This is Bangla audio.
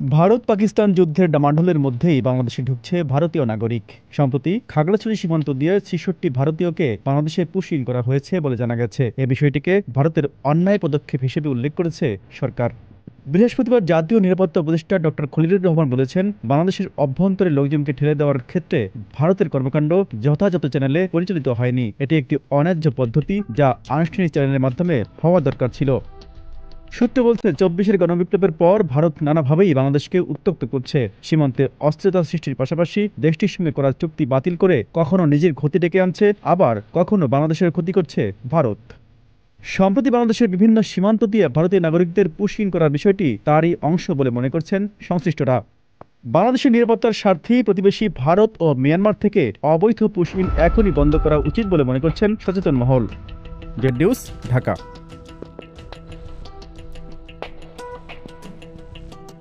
ভারত পাকিস্তান যুদ্ধের ডামাডোলের মধ্যেই বাংলাদেশে ঢুকছে ভারতীয় নাগরিক। সম্প্রতি খাগড়াছড়ি সীমান্ত দিয়ে ৬৬ ভারতীয়কে বাংলাদেশে পুশ-ইন করা হয়েছে বলে জানা গেছে। এ বিষয়টিকে ভারতের অন্যায় পদক্ষেপ হিসেবে উল্লেখ করেছে সরকার। বৃহস্পতিবার জাতীয় নিরাপত্তা উপদেষ্টা ডক্টর খলিলুর রহমান বলেছেন, বাংলাদেশের অভ্যন্তরে লোকজনকে ঠেলে দেওয়ার ক্ষেত্রে ভারতের কর্মকাণ্ড যথাযথ চ্যানেলে পরিচালিত হয়নি। এটি একটি অন্যায্য পদ্ধতি, যা আনুষ্ঠানিক চ্যানেলের মাধ্যমে হওয়া দরকার ছিল। সূত্র বলছে, ২৪-এর গণবিপ্লবের পর ভারত নানাভাবেই বাংলাদেশকে উত্ত্যক্ত করছে। সীমান্তে অস্থিরতা সৃষ্টির পাশাপাশি দেশটির সঙ্গে করা চুক্তি বাতিল করে কখনো নিজের ক্ষতি ডেকে আনছে, আবার কখনো বাংলাদেশের ক্ষতি করছে ভারত। সম্প্রতি বাংলাদেশের বিভিন্ন সীমান্ত দিয়ে ভারতীয় নাগরিকদের পুশ-ইন করার বিষয়টি তারই অংশ বলে মনে করছেন সংশ্লিষ্টরা। বাংলাদেশের নিরাপত্তার স্বার্থেই প্রতিবেশী ভারত ও মিয়ানমার থেকে অবৈধ পুশ-ইন এখনই বন্ধ করা উচিত বলে মনে করছেন সচেতন মহল। Z news, Dhaka.